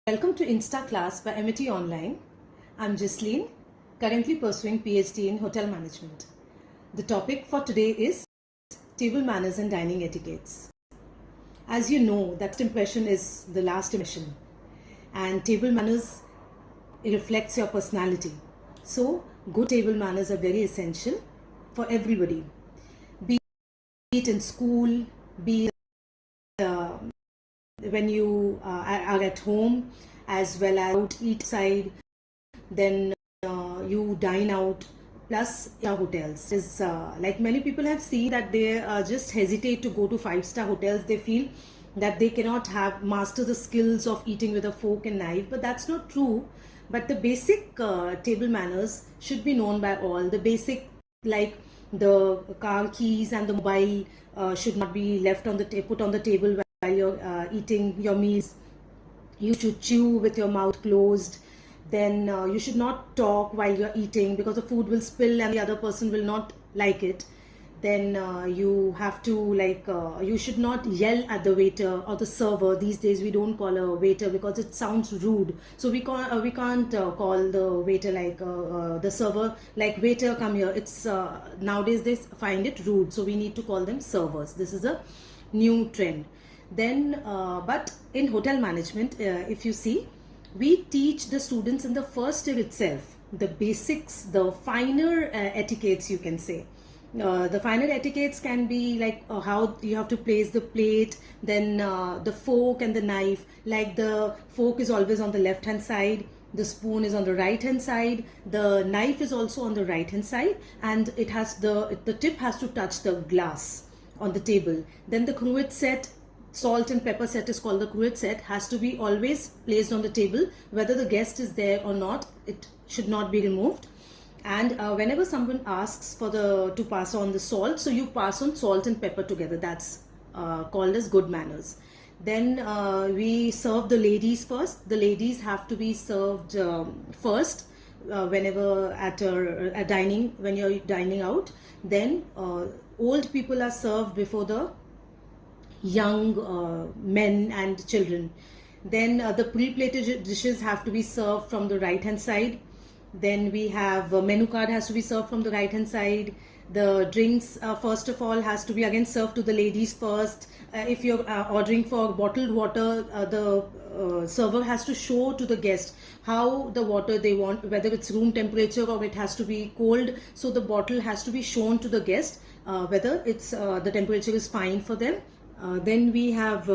Welcome to Instaclass by MIT Online. I'm Jaslien, currently pursuing PhD in Hotel Management. The topic for today is table manners and dining etiquettes. As you know, that impression is the last impression, and table manners reflects your personality. So, good table manners are very essential for everybody, be it in school, be it when you are at home, as well as out eat side, then you dine out, plus hotels is like many people have seen that they just hesitate to go to 5-star hotels. They feel that they cannot have master the skills of eating with a fork and knife, but that's not true. But the basic table manners should be known by all. The basic, like the car keys and the mobile should not be left on the put on the table while you're eating your meals. You should chew with your mouth closed. Then you should not talk while you're eating, because the food will spill and the other person will not like it. Then you have to you should not yell at the waiter or the server. These days we don't call a waiter because it sounds rude, so we can't call the waiter like the server like, waiter come here. It's nowadays they find it rude, so we need to call them servers. This is a new trend. Then but in hotel management, if you see, we teach the students in the first year itself the basics, the finer etiquettes, you can say. The finer etiquettes can be like how you have to place the plate, then the fork and the knife. Like the fork is always on the left hand side, the spoon is on the right hand side, the knife is also on the right hand side, and it has the tip has to touch the glass on the table. Then the cruet set, salt and pepper set is called the cruet set, has to be always placed on the table. Whether the guest is there or not, it should not be removed. And whenever someone asks for to pass on the salt, so you pass on salt and pepper together. That's called as good manners. Then we serve the ladies first. The ladies have to be served first whenever at a dining, when you're dining out. Then old people are served before the young men and children. Then the pre-plated dishes have to be served from the right hand side. Then we have menu card has to be served from the right hand side. The drinks first of all has to be again served to the ladies first. If you're ordering for bottled water, the server has to show to the guest how the water they want, whether it's room temperature or it has to be cold. So the bottle has to be shown to the guest whether it's the temperature is fine for them. Then we have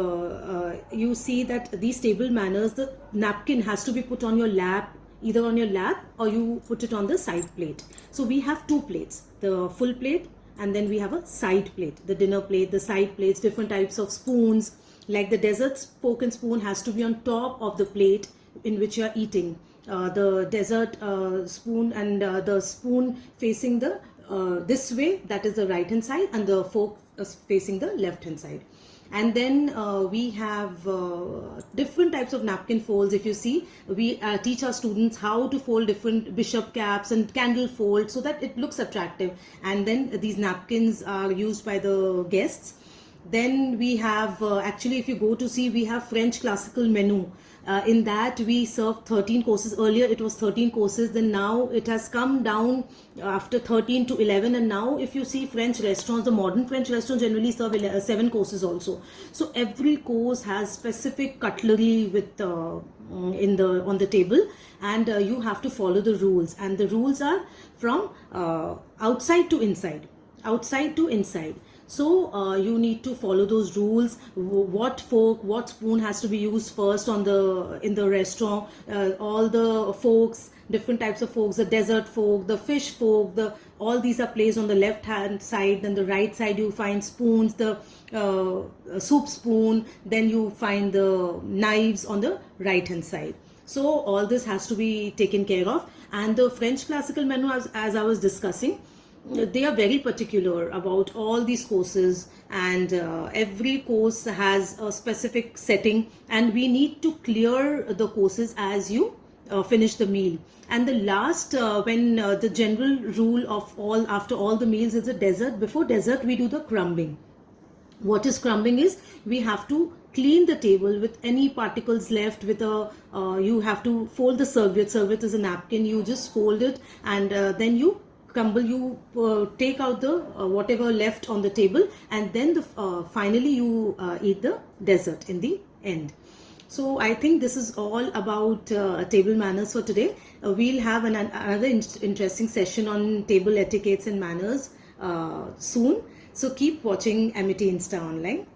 you see that these table manners, the napkin has to be put on your lap, either on your lap or you put it on the side plate. So we have two plates, the full plate, and then we have a side plate, the dinner plate, the side plates, different types of spoons. Like the dessert fork and spoon has to be on top of the plate in which you are eating. The dessert spoon and the spoon facing the this way, that is the right hand side, and the fork facing the left hand side. And then we have different types of napkin folds. If you see, we teach our students how to fold different bishop caps and candle folds so that it looks attractive. And then these napkins are used by the guests. Then we have actually, if you go to see, we have French classical menu. In that we serve 13 courses. Earlier it was 13 courses, then now it has come down after 13 to 11. And now if you see French restaurants, the modern French restaurants generally serve 7 courses also. So every course has specific cutlery with on the table, and you have to follow the rules. And the rules are from outside to inside, outside to inside. So you need to follow those rules. What fork, what spoon has to be used first in the restaurant. All the forks, different types of forks, the dessert fork, the fish fork, all these are placed on the left hand side. Then the right side you find spoons, the soup spoon. Then you find the knives on the right hand side. So all this has to be taken care of. And the French classical menu, as I was discussing, they are very particular about all these courses, and every course has a specific setting, and we need to clear the courses as you finish the meal. And the last when the general rule of all, after all the meals, is the dessert. Before dessert we do the crumbing. What is crumbing is we have to clean the table with any particles left with a you have to fold the serviette is a napkin, you just fold it, and then you crumble, you take out the whatever left on the table, and then finally you eat the dessert in the end. So I think this is all about table manners for today. We'll have another interesting session on table etiquettes and manners soon. So keep watching Amity Insta Online.